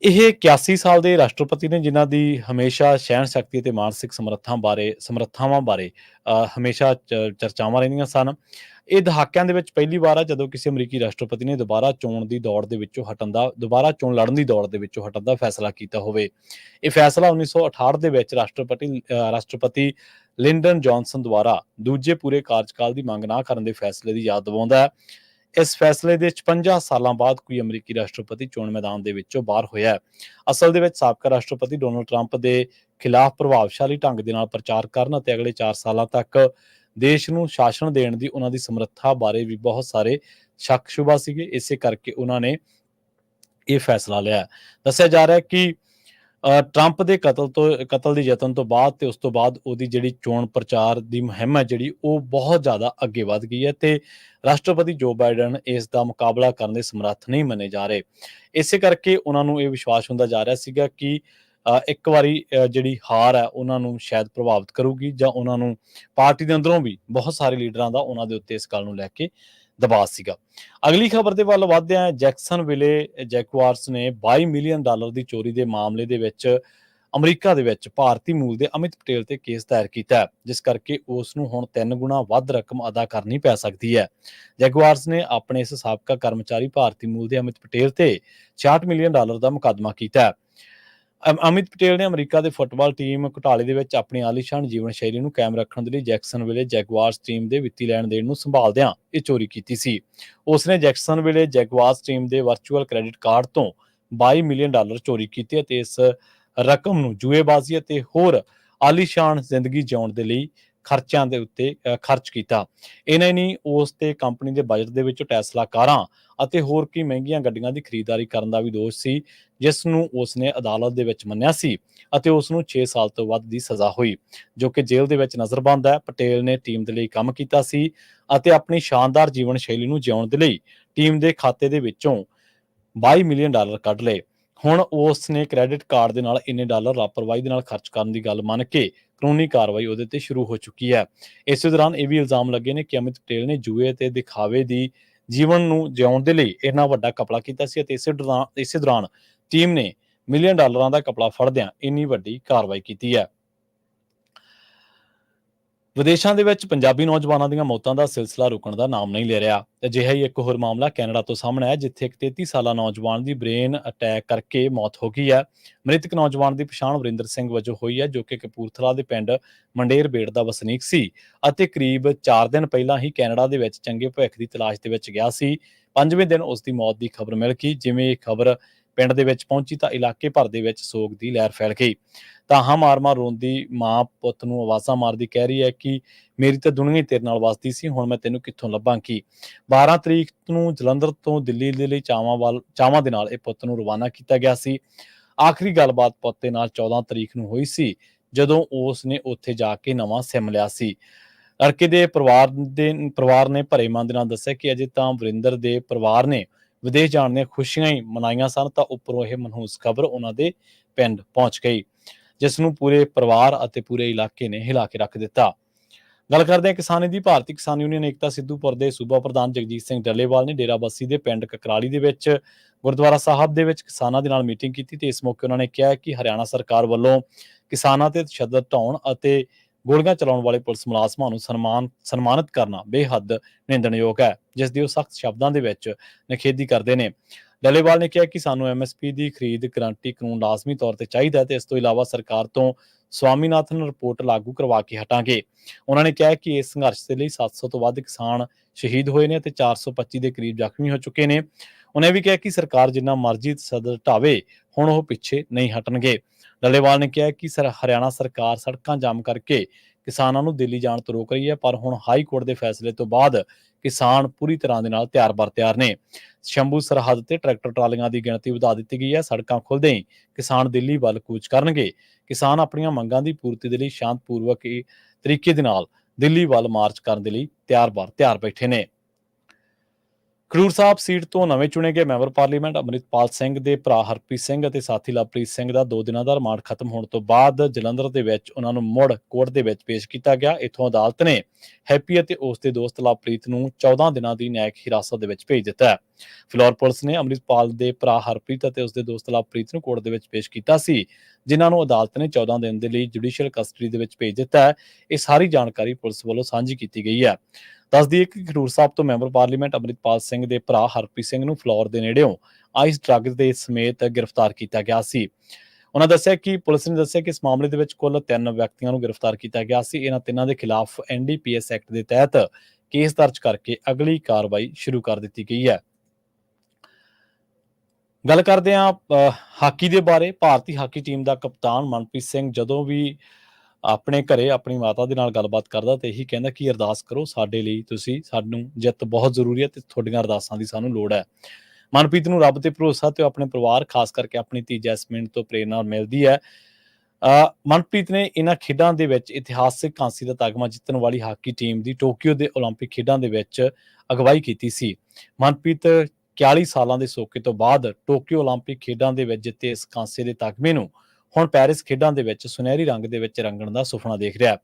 ਇਹ 81 ਸਾਲ ਦੇ ਰਾਸ਼ਟਰਪਤੀ ਨੇ ਜਿਨ੍ਹਾਂ ਦੀ ਹਮੇਸ਼ਾ ਸਹਿਣ ਸ਼ਕਤੀ ਅਤੇ ਮਾਨਸਿਕ ਸਮਰੱਥਾਵਾਂ ਬਾਰੇ ਹਮੇਸ਼ਾ ਚਰਚਾਵਾਂ ਰਹਿੰਦੀਆਂ ਸਨ। ਇਹ ਦਹਾਕਿਆਂ ਦੇ ਵਿੱਚ ਪਹਿਲੀ ਵਾਰ ਆ ਜਦੋਂ ਕਿਸੇ ਅਮਰੀਕੀ ਰਾਸ਼ਟਰਪਤੀ ਨੇ ਦੁਬਾਰਾ ਚੋਣ ਲੜਨ ਦੀ ਦੌੜ ਦੇ ਵਿੱਚੋਂ ਹਟਣ ਦਾ ਫੈਸਲਾ ਕੀਤਾ ਹੋਵੇ। ਇਹ ਫੈਸਲਾ 1968 ਦੇ ਵਿੱਚ ਰਾਸ਼ਟਰਪਤੀ ਲਿੰਡਨ ਜੌਨਸਨ ਦੁਆਰਾ ਦੂਜੇ ਪੂਰੇ ਕਾਰਜਕਾਲ ਦੀ ਮੰਗ ਨਾ ਕਰਨ ਦੇ ਫੈਸਲੇ ਦੀ ਯਾਦ ਦਿਵਾਉਂਦਾ ਹੈ। ਇਸ ਫੈਸਲੇ ਦੇ 56 ਸਾਲਾਂ ਬਾਅਦ ਕੋਈ ਅਮਰੀਕੀ ਰਾਸ਼ਟਰਪਤੀ ਚੋਣ ਮੈਦਾਨ ਦੇ ਵਿੱਚੋਂ ਬਾਹਰ ਹੋਇਆ ਹੈ। ਅਸਲ ਦੇ ਵਿੱਚ ਸਾਬਕਾ ਰਾਸ਼ਟਰਪਤੀ ਡੋਨਲਡ ਟਰੰਪ ਦੇ ਖਿਲਾਫ ਪ੍ਰਭਾਵਸ਼ਾਲੀ ਢੰਗ ਦੇ ਨਾਲ ਪ੍ਰਚਾਰ ਕਰਨ ਅਤੇ ਅਗਲੇ 4 ਸਾਲਾਂ ਤੱਕ ਦੇਸ਼ ਨੂੰ ਸ਼ਾਸਨ ਦੇਣ ਦੀ ਉਹਨਾਂ ਦੀ ਸਮਰੱਥਾ ਬਾਰੇ ਵੀ ਬਹੁਤ ਸਾਰੇ ਸ਼ੱਕ ਸ਼ੁਬਾ ਸੀਗੇ। ਇਸੇ ਕਰਕੇ ਉਹਨਾਂ ਨੇ ਇਹ ਫੈਸਲਾ ਲਿਆ। ਦੱਸਿਆ ਜਾ ਰਿਹਾ ਹੈ ਕਿ ਟਰੰਪ ਦੇ ਕਤਲ ਦੇ ਯਤਨ ਤੋਂ ਬਾਅਦ ਤੇ ਉਸ ਤੋਂ ਬਾਅਦ ਉਹਦੀ ਜਿਹੜੀ ਚੋਣ ਪ੍ਰਚਾਰ ਦੀ ਮੁਹਿੰਮ ਹੈ ਜਿਹੜੀ ਉਹ ਬਹੁਤ ਜ਼ਿਆਦਾ ਅੱਗੇ ਵੱਧ ਗਈ ਹੈ ਤੇ ਰਾਸ਼ਟਰਪਤੀ ਜੋ ਬਾਈਡਨ ਇਸ ਦਾ ਮੁਕਾਬਲਾ ਕਰਨ ਦੇ ਸਮਰੱਥ ਨਹੀਂ ਮੰਨੇ ਜਾ ਰਹੇ। ਇਸੇ ਕਰਕੇ ਉਹਨਾਂ ਨੂੰ ਇਹ ਵਿਸ਼ਵਾਸ ਹੁੰਦਾ ਜਾ ਰਿਹਾ ਸੀਗਾ ਕਿ ਇੱਕ ਵਾਰੀ ਜਿਹੜੀ ਹਾਰ ਹੈ ਉਹਨਾਂ ਨੂੰ ਸ਼ਾਇਦ ਪ੍ਰਭਾਵਿਤ ਕਰੂਗੀ ਜਾਂ ਉਹਨਾਂ ਨੂੰ ਪਾਰਟੀ ਦੇ ਅੰਦਰੋਂ ਵੀ ਬਹੁਤ ਸਾਰੇ ਲੀਡਰਾਂ ਦਾ ਉਹਨਾਂ ਦੇ ਉੱਤੇ ਇਸ ਗੱਲ ਨੂੰ ਲੈ ਕੇ ਦਬਾਅ ਸੀਗਾ। ਅਗਲੀ ਖਬਰ ਦੇ ਵੱਲ ਵਧਦੇ ਹਾਂ। ਜੈਕਸਨਵਿਲੇ ਜੈਗੁਆਰਸ ਨੇ $22 ਮਿਲੀਅਨ ਦੀ ਚੋਰੀ ਦੇ ਮਾਮਲੇ ਦੇ ਵਿੱਚ ਅਮਰੀਕਾ ਦੇ ਵਿੱਚ ਭਾਰਤੀ ਮੂਲ ਦੇ ਅਮਿਤ ਪਟੇਲ ਤੇ ਕੇਸ ਦਾਇਰ ਕੀਤਾ, ਜਿਸ ਕਰਕੇ ਉਸ ਨੂੰ ਹੁਣ 3 ਗੁਣਾ ਵੱਧ ਰਕਮ ਅਦਾ ਕਰਨੀ ਪੈ ਸਕਦੀ ਹੈ। ਜੈਗੁਆਰਸ ਨੇ ਆਪਣੇ ਇਸ ਸਾਬਕਾ ਕਰਮਚਾਰੀ ਭਾਰਤੀ ਮੂਲ ਦੇ ਅਮਿਤ ਪਟੇਲ ਤੇ $66 ਮਿਲੀਅਨ ਦਾ ਮੁਕੱਦਮਾ ਕੀਤਾ ਹੈ। ਅਮਿਤ ਪਟੇਲ ਨੇ ਅਮਰੀਕਾ ਦੇ ਫੁੱਟਬਾਲ ਟੀਮ ਘੁਟਾਲੇ ਦੇ ਵਿੱਚ ਆਪਣੀ ਆਲੀਸ਼ਾਨ ਜੀਵਨ ਸ਼ੈਲੀ ਨੂੰ ਕਾਇਮ ਰੱਖਣ ਦੇ ਲਈ ਜੈਕਸਨਵਿਲੇ ਜੈਗੁਆਰਸ ਟੀਮ ਦੇ ਵਿੱਤੀ ਲੈਣ ਦੇਣ ਨੂੰ ਸੰਭਾਲਦਿਆਂ ਇਹ ਚੋਰੀ ਕੀਤੀ ਸੀ। ਉਸਨੇ ਜੈਕਸਨਵਿਲੇ ਜੈਗੁਆਰਸ ਟੀਮ ਦੇ ਵਰਚੁਅਲ ਕ੍ਰੈਡਿਟ ਕਾਰਡ ਤੋਂ $22 ਮਿਲੀਅਨ ਚੋਰੀ ਕੀਤੇ ਅਤੇ ਇਸ ਰਕਮ ਨੂੰ ਜੂਏਬਾਜ਼ੀ ਅਤੇ ਹੋਰ ਆਲੀਸ਼ਾਨ ਜ਼ਿੰਦਗੀ ਜਿਉਣ ਦੇ ਲਈ ਖਰਚਿਆਂ ਦੇ ਉੱਤੇ ਖਰਚ ਕੀਤਾ। ਇਹਨਾਂ ਨਹੀਂ ਉਸ ਤੇ ਕੰਪਨੀ ਦੇ ਬਜਟ ਦੇ ਵਿੱਚੋਂ ਟੈਸਲਾ ਕਾਰਾਂ ਅਤੇ ਹੋਰ ਕਈ ਮਹਿੰਗੀਆਂ ਗੱਡੀਆਂ ਦੀ ਖਰੀਦਦਾਰੀ ਕਰਨ ਦਾ ਵੀ ਦੋਸ਼ ਸੀ, ਜਿਸ ਨੂੰ ਉਸ ਨੇ ਅਦਾਲਤ ਦੇ ਵਿੱਚ ਮੰਨਿਆ ਸੀ ਅਤੇ ਉਸ ਨੂੰ 6 ਸਾਲ ਤੋਂ ਵੱਧ ਦੀ ਸਜ਼ਾ ਹੋਈ, ਜੋ ਕਿ ਜੇਲ੍ਹ ਦੇ ਵਿੱਚ ਨਜ਼ਰਬੰਦ ਹੈ। ਪਟੇਲ ਨੇ ਟੀਮ ਦੇ ਲਈ ਕੰਮ ਕੀਤਾ ਸੀ ਅਤੇ ਆਪਣੀ ਸ਼ਾਨਦਾਰ ਜੀਵਨ ਸ਼ੈਲੀ ਨੂੰ ਜਿਉਣ ਦੇ ਲਈ ਟੀਮ ਦੇ ਖਾਤੇ ਦੇ ਵਿੱਚੋਂ $22 ਮਿਲੀਅਨ ਕੱਢ ਲਏ। ਹੁਣ ਉਸ ਨੇ ਕ੍ਰੈਡਿਟ ਕਾਰਡ ਦੇ ਨਾਲ ਇੰਨੇ ਡਾਲਰ ਲਾਪਰਵਾਹੀ ਦੇ ਨਾਲ ਖਰਚ ਕਰਨ ਦੀ ਗੱਲ ਮੰਨ ਕੇ ਕਾਨੂੰਨੀ ਕਾਰਵਾਈ ਉਹਦੇ ਤੇ ਸ਼ੁਰੂ ਹੋ ਚੁੱਕੀ ਹੈ। ਇਸੇ ਦੌਰਾਨ ਇਹ ਵੀ ਇਲਜ਼ਾਮ ਲੱਗੇ ਨੇ ਕਿ ਅਮਿਤ ਪਟੇਲ ਨੇ ਜੂਏ ਤੇ ਦਿਖਾਵੇ ਦੀ ਜੀਵਨ ਨੂੰ ਜਿਉਣ ਦੇ ਲਈ ਇੰਨਾ ਵੱਡਾ ਘਪਲਾ ਕੀਤਾ ਸੀ ਅਤੇ ਇਸੇ ਦੌਰਾਨ ਟੀਮ ਨੇ $1 ਮਿਲੀਅਨ ਦਾ ਘਪਲਾ ਫੜਦਿਆਂ ਇੰਨੀ ਵੱਡੀ ਕਾਰਵਾਈ ਕੀਤੀ ਹੈ। ਵਿਦੇਸ਼ਾਂ ਦੇ ਵਿੱਚ ਪੰਜਾਬੀ ਨੌਜਵਾਨਾਂ ਦੀਆਂ ਮੌਤਾਂ ਦਾ ਸਿਲਸਿਲਾ ਰੁਕਣ ਦਾ ਨਾਮ ਨਹੀਂ ਲੈ ਰਿਹਾ। ਅਜਿਹਾ ਹੀ ਇੱਕ ਹੋਰ ਮਾਮਲਾ ਕੈਨੇਡਾ ਤੋਂ ਸਾਹਮਣੇ ਆਇਆ, ਜਿੱਥੇ ਇੱਕ 33 ਸਾਲਾ ਨੌਜਵਾਨ ਦੀ ਬ੍ਰੇਨ ਅਟੈਕ ਕਰਕੇ ਮੌਤ ਹੋ ਗਈ ਹੈ। ਮ੍ਰਿਤਕ ਨੌਜਵਾਨ ਦੀ ਪਛਾਣ ਵਰਿੰਦਰ ਸਿੰਘ ਵਜੋਂ ਹੋਈ ਹੈ, ਜੋ ਕਿ ਕਪੂਰਥਲਾ ਦੇ ਪਿੰਡ ਮੰਡੇਰ ਬੇੜ ਦਾ ਵਸਨੀਕ ਸੀ ਅਤੇ ਕਰੀਬ 4 ਦਿਨ ਪਹਿਲਾਂ ਹੀ ਕੈਨੇਡਾ ਦੇ ਵਿੱਚ ਚੰਗੇ ਭਵਿੱਖ ਦੀ ਤਲਾਸ਼ ਦੇ ਵਿੱਚ ਗਿਆ ਸੀ। 5ਵੇਂ ਦਿਨ ਉਸ ਦੀ ਮੌਤ ਦੀ ਖਬਰ ਮਿਲ ਗਈ। ਜਿਵੇਂ ਇਹ ਖਬਰ ਪਿੰਡ ਦੇ ਵਿੱਚ ਪਹੁੰਚੀ ਤਾਂ ਇਲਾਕੇ ਭਰ ਦੇ ਵਿੱਚ ਸੋਗ ਦੀ ਲਹਿਰ ਫੈਲ ਗਈ। ਤਾਹਾਂ ਮਾਰ-ਮਾਰ ਰੋਂਦੀ ਮਾਂ ਪੁੱਤ ਨੂੰ ਆਵਾਜ਼ਾਂ ਮਾਰਦੀ ਕਹਿ ਰਹੀ ਹੈ ਕਿ ਮੇਰੀ ਤਾਂ ਦੁਨੀਆ ਹੀ ਤੇਰੇ ਨਾਲ ਵਸਦੀ ਸੀ, ਹੁਣ ਮੈਂ ਤੈਨੂੰ ਕਿੱਥੋਂ ਲੱਭਾਂ ਕੀ। 12 ਤਰੀਕ ਨੂੰ ਜਲੰਧਰ ਤੋਂ ਦਿੱਲੀ ਦੇ ਲਈ ਚਾਵਾਂ ਦੇ ਨਾਲ ਇਹ ਪੁੱਤ ਨੂੰ ਰਵਾਨਾ ਕੀਤਾ ਗਿਆ ਸੀ। ਆਖਰੀ ਗੱਲਬਾਤ ਪੁੱਤ ਦੇ ਨਾਲ 14 ਤਰੀਕ ਨੂੰ ਹੋਈ ਸੀ, ਜਦੋਂ ਉਸ ਨੇ ਉੱਥੇ ਜਾ ਕੇ ਨਵਾਂ ਸਿਮ ਲਿਆ ਸੀ। ਲੜਕੇ ਦੇ ਪਰਿਵਾਰ ਨੇ ਭਰੇ ਮਨ ਦੇ ਨਾਲ ਦੱਸਿਆ ਕਿ ਅਜੇ ਤਾਂ ਵਰਿੰਦਰ ਦੇ ਪਰਿਵਾਰ ਨੇ ਵਿਦੇਸ਼ ਜਾਣ ਦੀਆਂ ਖੁਸ਼ੀਆਂ ਹੀ ਮਨਾਈਆਂ ਸਨ ਤਾਂ ਉੱਪਰੋਂ ਇਹ ਮਨਹੂਸ ਖਬਰ ਉਹਨਾਂ ਦੇ ਪਿੰਡ ਪਹੁੰਚ ਗਈ, ਜਿਸ ਨੂੰ ਪੂਰੇ ਪਰਿਵਾਰ ਅਤੇ ਪੂਰੇ ਇਲਾਕੇ ਨੇ ਹਿਲਾ ਕੇ ਰੱਖ ਦਿੱਤਾ। ਗੱਲ ਕਰਦੇ ਹਾਂ ਕਿਸਾਨੀ ਦੀ। ਭਾਰਤੀ ਕਿਸਾਨ ਯੂਨੀਅਨ ਏਕਤਾ ਸਿੱਧੂਪੁਰ ਦੇ ਸੂਬਾ ਪ੍ਰਧਾਨ ਜਗਜੀਤ ਸਿੰਘ ਡੱਲੇਵਾਲ ਨੇ ਡੇਰਾਬੱਸੀ ਦੇ ਪਿੰਡ ਕਕਰਾਲੀ ਦੇ ਵਿੱਚ ਗੁਰਦੁਆਰਾ ਸਾਹਿਬ ਦੇ ਵਿੱਚ ਕਿਸਾਨਾਂ ਦੇ ਨਾਲ ਮੀਟਿੰਗ ਕੀਤੀ ਤੇ ਇਸ ਮੌਕੇ ਉਹਨਾਂ ਨੇ ਕਿਹਾ ਕਿ ਹਰਿਆਣਾ ਸਰਕਾਰ ਵੱਲੋਂ ਕਿਸਾਨਾਂ ਤੇ ਤਸ਼ੱਦਦ ਢਾਉਣ ਅਤੇ ਗੋਲੀਆਂ ਚਲਾਉਣ ਵਾਲੇ ਪੁਲਿਸ ਮੁਲਾਜ਼ਮਾਂ ਨੂੰ ਸਨਮਾਨਿਤ ਕਰਨਾ ਬੇਹੱਦ ਨਿੰਦਣਯੋਗ ਹੈ, ਜਿਸ ਦੀ ਉਹ ਸਖਤ ਸ਼ਬਦਾਂ ਦੇ ਵਿੱਚ ਨਿਖੇਧੀ ਕਰਦੇ ਨੇ। ਡੱਲੇਵਾਲ ਨੇ ਕਿਹਾ ਕਿ ਸਾਨੂੰ ਐਮਐਸਪੀ ਦੀ ਖਰੀਦ ਗਰੰਟੀ ਕਾਨੂੰਨ ਲਾਜ਼ਮੀ ਤੌਰ ਤੇ ਚਾਹੀਦਾ ਹੈ ਤੇ ਇਸ ਤੋਂ ਇਲਾਵਾ ਸਰਕਾਰ ਤੋਂ ਸਵਾਮੀਨਾਥਨ ਰਿਪੋਰਟ ਲਾਗੂ ਕਰਵਾ ਕੇ ਹਟਾਂਗੇ। ਉਹਨਾਂ ਨੇ ਕਿਹਾ ਕਿ ਇਸ ਸੰਘਰਸ਼ ਦੇ ਲਈ 700 ਤੋਂ ਵੱਧ ਕਿਸਾਨ ਸ਼ਹੀਦ ਹੋਏ ਨੇ ਤੇ 425 ਦੇ ਕਰੀਬ ਜ਼ਖਮੀ ਹੋ ਚੁੱਕੇ ਨੇ। ਉਹਨੇ ਵੀ ਕਿਹਾ ਕਿ ਸਰਕਾਰ ਜਿੰਨਾ ਮਰਜ਼ੀ ਤਸ਼ੱਦਦ ਢਾਵੇ, ਹੁਣ ਉਹ ਪਿੱਛੇ ਨਹੀਂ ਹਟਣਗੇ। ਡੱਲੇਵਾਲ ਨੇ ਕਿਹਾ ਕਿ ਹਰਿਆਣਾ ਸਰਕਾਰ ਸੜਕਾਂ ਜਾਮ ਕਰਕੇ ਕਿਸਾਨਾਂ ਨੂੰ ਦਿੱਲੀ ਜਾਣ ਤੋਂ ਰੋਕ ਰਹੀ ਹੈ, ਪਰ ਹੁਣ ਹਾਈ ਕੋਰਟ ਦੇ ਫੈਸਲੇ ਤੋਂ ਬਾਅਦ ਕਿਸਾਨ ਪੂਰੀ ਤਰ੍ਹਾਂ ਦੇ ਨਾਲ ਤਿਆਰ ਨੇ। ਸ਼ੰਭੂ ਸਰਹੱਦ ਤੇ ਟਰੈਕਟਰ ਟਰਾਲੀਆਂ ਦੀ ਗਿਣਤੀ ਵਧਾ ਦਿੱਤੀ ਗਈ ਹੈ। ਸੜਕਾਂ ਖੁੱਲਦੇ ਹੀ ਕਿਸਾਨ ਦਿੱਲੀ ਵੱਲ ਕੂਚ ਕਰਨਗੇ। ਕਿਸਾਨ ਆਪਣੀਆਂ ਮੰਗਾਂ ਦੀ ਪੂਰਤੀ ਦੇ ਲਈ ਸ਼ਾਂਤਪੂਰਵਕ ਤਰੀਕੇ ਦੇ ਨਾਲ ਦਿੱਲੀ ਵੱਲ ਮਾਰਚ ਕਰਨ ਦੇ ਲਈ ਤਿਆਰ ਬੈਠੇ ਨੇ। ਖਡੂਰ ਸਾਹਿਬ ਸੀਟ ਤੋਂ ਨਵੇਂ ਚੁਣੇ ਗਏ ਮੈਂਬਰ ਪਾਰਲੀਮੈਂਟ ਅੰਮ੍ਰਿਤਪਾਲ ਸਿੰਘ ਦੇ ਭਰਾ ਹਰਪ੍ਰੀਤ ਸਿੰਘ ਅਤੇ ਸਾਥੀ ਲਵਪ੍ਰੀਤ ਸਿੰਘ ਦਾ 2 ਦਿਨਾਂ ਦਾ ਰਿਮਾਂਡ ਖਤਮ ਹੋਣ ਤੋਂ ਬਾਅਦ ਜਲੰਧਰ ਦੇ ਵਿੱਚ ਉਹਨਾਂ ਨੂੰ ਮੁੜ ਕੋਰਟ ਦੇ ਵਿੱਚ ਪੇਸ਼ ਕੀਤਾ ਗਿਆ। ਇੱਥੋਂ ਅਦਾਲਤ ਨੇ ਹੈਪੀ ਅਤੇ ਉਸ ਦੇ ਦੋਸਤ ਲਵਪ੍ਰੀਤ ਨੂੰ 14 ਦਿਨਾਂ ਦੀ ਨਿਆਇਕ ਹਿਰਾਸਤ ਦੇ ਵਿੱਚ ਭੇਜ ਦਿੱਤਾ ਹੈ। ਫਿਲੌਰ ਪੁਲਿਸ ਨੇ ਅੰਮ੍ਰਿਤਪਾਲ ਦੇ ਭਰਾ ਹਰਪ੍ਰੀਤ ਅਤੇ ਉਸ ਦੇ ਦੋਸਤ ਲਵਪ੍ਰੀਤ ਨੂੰ ਕੋਰਟ ਦੇ ਵਿੱਚ ਪੇਸ਼ ਕੀਤਾ ਸੀ, ਜਿਨ੍ਹਾਂ ਨੂੰ ਅਦਾਲਤ ਨੇ 14 ਦਿਨ ਦੇ ਲਈ ਜੁਡੀਸ਼ੀਅਲ ਕਸਟਡੀ ਦੇ ਵਿੱਚ ਭੇਜ ਦਿੱਤਾ ਹੈ। ਇਹ ਸਾਰੀ ਜਾਣਕਾਰੀ ਪੁਲਿਸ ਵੱਲੋਂ ਸਾਂਝੀ ਕੀਤੀ ਗਈ ਹੈ। ਦੱਸ ਦਈਏ ਕਿ ਖਡੂਰ ਸਾਹਿਬ ਤੋਂ ਮੈਂਬਰ ਪਾਰਲੀਮੈਂਟ ਅੰਮ੍ਰਿਤਪਾਲ ਸਿੰਘ ਦੇ ਭਰਾ ਹਰਪ੍ਰੀਤ ਸਿੰਘ ਨੂੰ ਫਲੋਰ ਦੇ ਨੇੜਿਓਂ ਆਈਸ ਡਰੱਗ ਦੇ ਸਮੇਤ ਗ੍ਰਿਫਤਾਰ ਕੀਤਾ ਗਿਆ ਸੀ। ਉਹਨਾਂ ਦੱਸਿਆ ਕਿ ਪੁਲਿਸ ਨੇ ਦੱਸਿਆ ਕਿ ਇਸ ਮਾਮਲੇ ਦੇ ਵਿੱਚ ਕੁੱਲ 3 ਵਿਅਕਤੀਆਂ ਨੂੰ ਗ੍ਰਿਫਤਾਰ ਕੀਤਾ ਗਿਆ ਸੀ। ਇਹਨਾਂ ਤਿੰਨਾਂ ਦੇ ਖਿਲਾਫ ਐਨਡੀਪੀਐਸ ਐਕਟ ਦੇ ਤਹਿਤ ਕੇਸ ਦਰਜ ਕਰਕੇ ਅਗਲੀ ਕਾਰਵਾਈ ਸ਼ੁਰੂ ਕਰ ਦਿੱਤੀ ਗਈ ਹੈ। ਗੱਲ ਕਰਦੇ ਹਾਂ ਹਾਕੀ ਦੇ ਬਾਰੇ। ਭਾਰਤੀ ਹਾਕੀ ਟੀਮ ਦਾ ਕਪਤਾਨ ਮਨਪ੍ਰੀਤ ਸਿੰਘ ਜਦੋਂ ਵੀ ਆਪਣੇ ਘਰੇ ਆਪਣੀ ਮਾਤਾ ਦੇ ਨਾਲ ਗੱਲਬਾਤ ਕਰਦਾ ਤੇ ਇਹੀ ਕਹਿੰਦਾ ਕਿ ਅਰਦਾਸ ਕਰੋ ਸਾਡੇ ਲਈ, ਸਾਨੂੰ ਜਿੱਤ ਬਹੁਤ ਜ਼ਰੂਰੀ ਹੈ ਤੇ ਤੁਹਾਡੀਆਂ ਅਰਦਾਸਾਂ ਦੀ ਸਾਨੂੰ ਲੋੜ ਹੈ। ਮਨਪ੍ਰੀਤ ਨੂੰ ਰੱਬ ਤੇ ਭਰੋਸਾ ਤੇ ਆਪਣੇ ਪਰਿਵਾਰ, ਖਾਸ ਕਰਕੇ ਆਪਣੀ ਧੀ ਜੈਸਮੀਨ ਤੋਂ ਪ੍ਰੇਰਨਾ ਮਿਲਦੀ ਹੈ। ਮਨਪ੍ਰੀਤ ਨੇ ਇਹਨਾਂ ਖੇਡਾਂ ਦੇ ਵਿੱਚ ਇਤਿਹਾਸਿਕ ਕਾਂਸੀ ਦਾ ਤਗਮਾ ਜਿੱਤਣ ਵਾਲੀ ਹਾਕੀ ਟੀਮ ਦੀ ਟੋਕੀਓ ਦੇ ਓਲੰਪਿਕ ਖੇਡਾਂ ਦੇ ਵਿੱਚ ਅਗਵਾਈ ਕੀਤੀ ਸੀ। ਮਨਪ੍ਰੀਤ 41 ਸਾਲਾਂ ਦੇ ਸੋਕੇ ਤੋਂ ਬਾਅਦ ਟੋਕੀਓ ਓਲੰਪਿਕ ਖੇਡਾਂ ਦੇ ਵਿੱਚ ਜਿੱਤੇ ਇਸ ਕਾਂਸੇ ਦੇ ਤਗਮੇ ਨੂੰ ਹੁਣ ਪੈਰਿਸ ਖੇਡਾਂ ਦੇ ਵਿੱਚ ਸੁਨਹਿਰੀ ਰੰਗ ਦੇ ਵਿੱਚ ਰੰਗਣ ਦਾ ਸੁਪਨਾ ਦੇਖ ਰਿਹਾ ਹੈ।